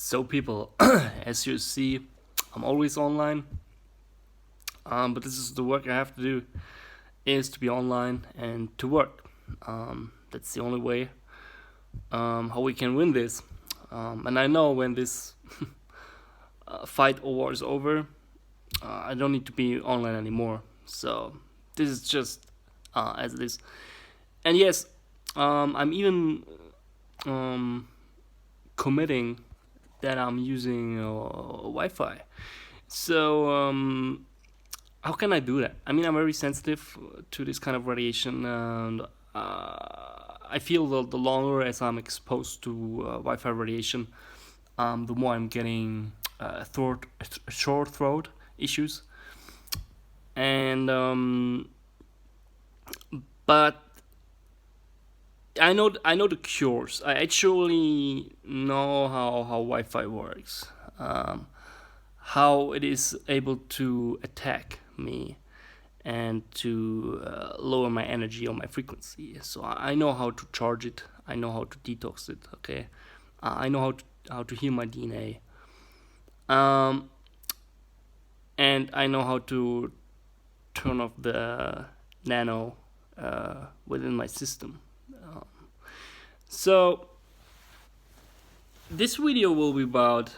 So people, as you see, I'm always online, but this is the work I have to do, is to be online and to work. That's the only way how we can win this. And I know when this fight or war is over, I don't need to be online anymore. So this is just as it is. And yes, I'm even committing that I'm using Wi-Fi. So how can I do that? I mean, I'm very sensitive to this kind of radiation, and I feel the longer as I'm exposed to Wi-Fi radiation, the more I'm getting sore throat issues. And but I know the cures. I actually know how Wi-Fi works, how it is able to attack me and to lower my energy or my frequency. So I know how to charge it. I know how to detox it. Okay, I know how to heal my DNA, um, and I know how to turn off the nano within my system. Um, so this video will be about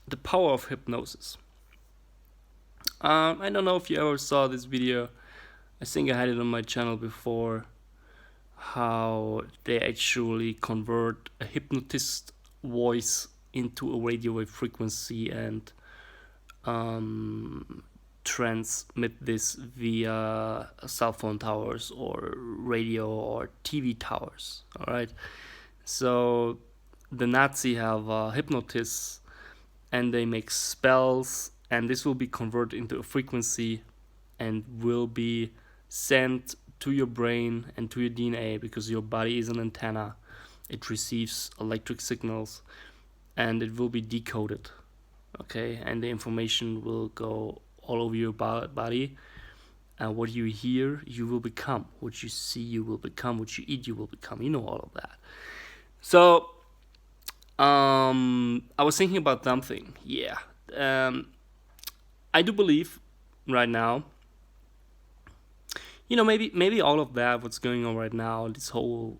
the power of hypnosis. I don't know if you ever saw this video. I think I had it on my channel before. How they actually convert a hypnotist voice into a radio wave frequency and um, transmit this via cell phone towers or radio or TV towers. All right. So the Nazi have hypnotists, and they make spells, and this will be converted into a frequency and will be sent to your brain and to your DNA, because your body is an antenna. It receives electric signals and it will be decoded. Okay, and the information will go all over your body. And what you hear, you will become. What you see, you will become. What you eat, you will become. You know all of that. So I was thinking about something. Yeah. I do believe right now, maybe all of that, what's going on right now, this whole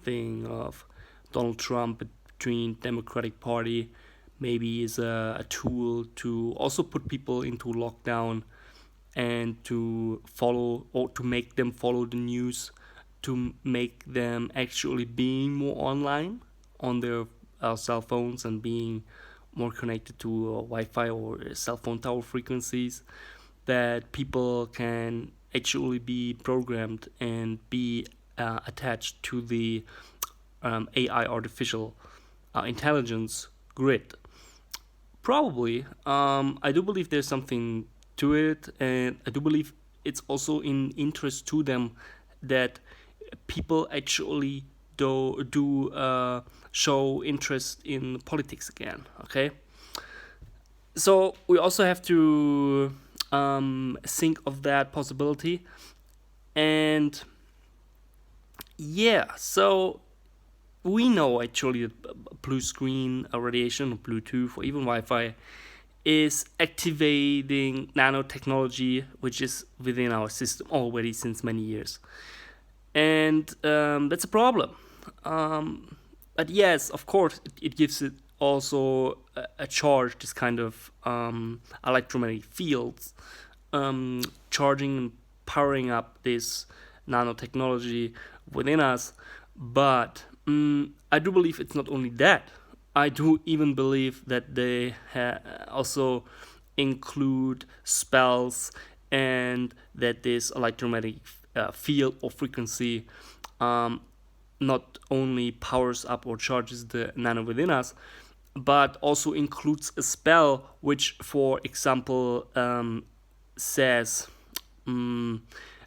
thing of Donald Trump between Democratic Party, maybe is a tool to also put people into lockdown and to follow, or to make them follow the news, to make them actually being more online on their cell phones and being more connected to Wi-Fi or cell phone tower frequencies, that people can actually be programmed and be attached to the AI, artificial intelligence grid. Probably, I do believe there's something to it, and I do believe it's also in interest to them that people actually do show interest in politics again. Okay, so we also have to think of that possibility, and yeah, so we know actually that blue screen radiation, or Bluetooth, or even Wi-Fi is activating nanotechnology, which is within our system already since many years. And that's a problem. But yes, of course, it gives it also a charge, this kind of electromagnetic fields, charging and powering up this nanotechnology within us. But I do believe it's not only that. I do even believe that they also include spells, and that this electromagnetic field or frequency not only powers up or charges the nano within us, but also includes a spell which, for example, says the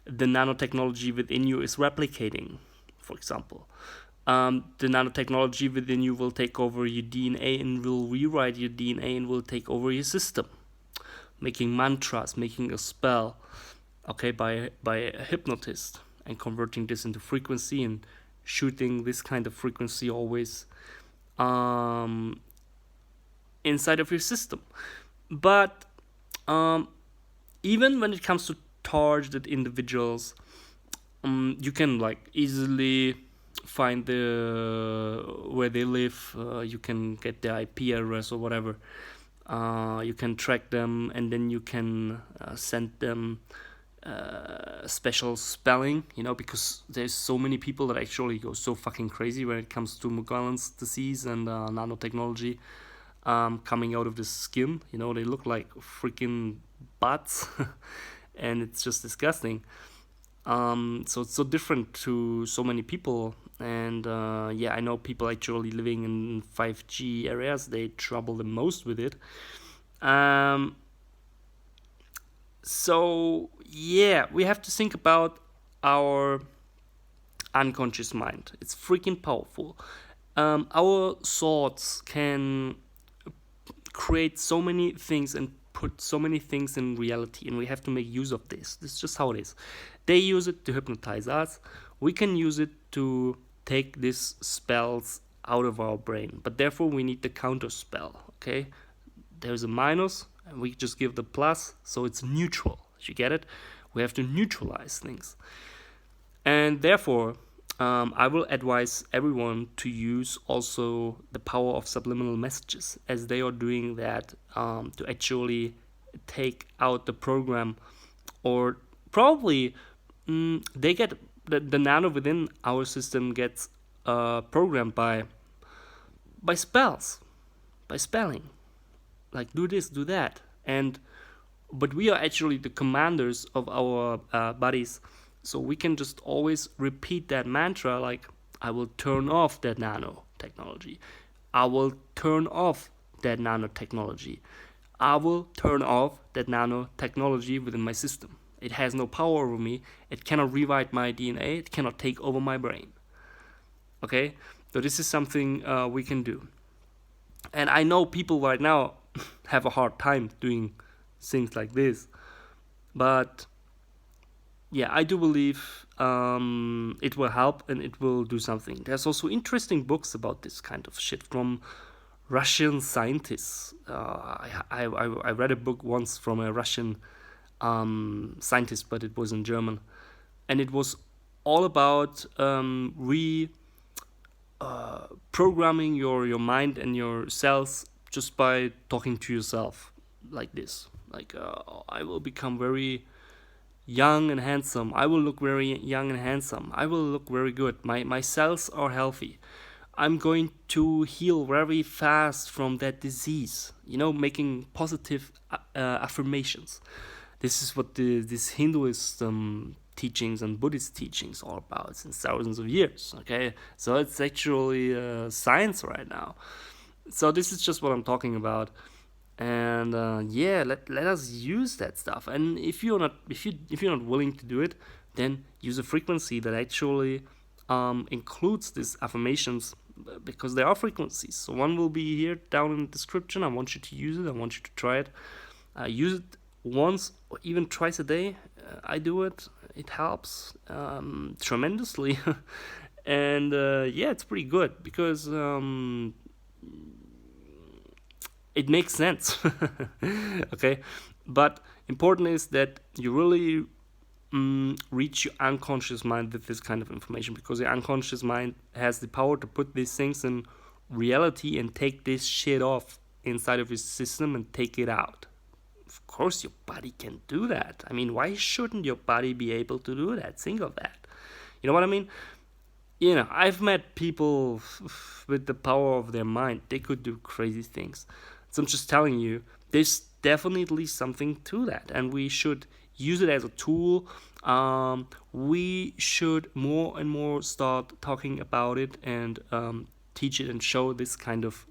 nanotechnology within you is replicating, for example. The nanotechnology within you will take over your DNA and will rewrite your DNA and will take over your system, making mantras, making a spell, okay, by a hypnotist, and converting this into frequency and shooting this kind of frequency always inside of your system. But even when it comes to targeted individuals, you can like easily find the where they live. You can get their IP address or whatever. You can track them, and then you can send them special spelling, because there's so many people that actually go so fucking crazy when it comes to Morgellons disease and nanotechnology coming out of the skin. They look like freaking butts, and it's just disgusting. So it's so different to so many people, and I know people actually living in 5G areas, they trouble the most with it. So we have to think about our unconscious mind. It's freaking powerful. Our thoughts can create so many things and put so many things in reality, and we have to make use of this. This is just how it is. They use it to hypnotize us. We can use it to take these spells out of our brain, but therefore we need the counter spell. Okay, there's a minus and we just give the plus, so it's neutral. You get it? We have to neutralize things, and therefore I will advise everyone to use also the power of subliminal messages, as they are doing that to actually take out the program, or probably they get the nano within our system gets programmed by spells, by spelling, like do this, do that, but we are actually the commanders of our bodies. So we can just always repeat that mantra, like, I will turn off that nanotechnology. I will turn off that nanotechnology. I will turn off that nanotechnology within my system. It has no power over me. It cannot rewrite my DNA. It cannot take over my brain. Okay? So this is something we can do. And I know people right now have a hard time doing things like this. But I do believe it will help and it will do something. There's also interesting books about this kind of shit from Russian scientists. I read a book once from a Russian scientist, but it was in German, and it was all about programming your mind and your cells just by talking to yourself like this. Like, I will become very young and handsome. I will look very young and handsome. I will look very good. My cells are healthy. I'm going to heal very fast from that disease. Making positive affirmations. This is what this Hinduist teachings and Buddhist teachings are about since thousands of years. Okay, so it's actually science right now. So this is just what I'm talking about. And let us use that stuff. And if you're not willing to do it, then use a frequency that actually includes these affirmations, because there are frequencies. So one will be here down in the description. I want you to use it. I want you to try it. Use it once or even twice a day. I do it. It helps tremendously. And it's pretty good, because it makes sense. Okay, but important is that you really reach your unconscious mind with this kind of information, because your unconscious mind has the power to put these things in reality and take this shit off inside of your system and take it out. Of course your body can do that. I mean, why shouldn't your body be able to do that? Think of that. You know what I mean? I've met people with the power of their mind. They could do crazy things. So I'm just telling you, there's definitely something to that, and we should use it as a tool. We should more and more start talking about it and teach it and show this kind of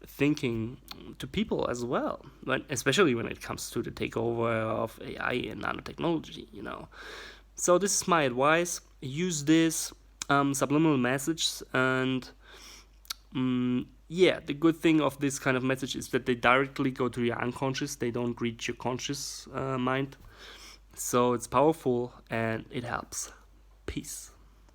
thinking to people as well, especially when it comes to the takeover of AI and nanotechnology. So this is my advice. Use this subliminal message, and the good thing of this kind of message is that they directly go to your unconscious. They don't reach your conscious mind. So it's powerful and it helps. Peace.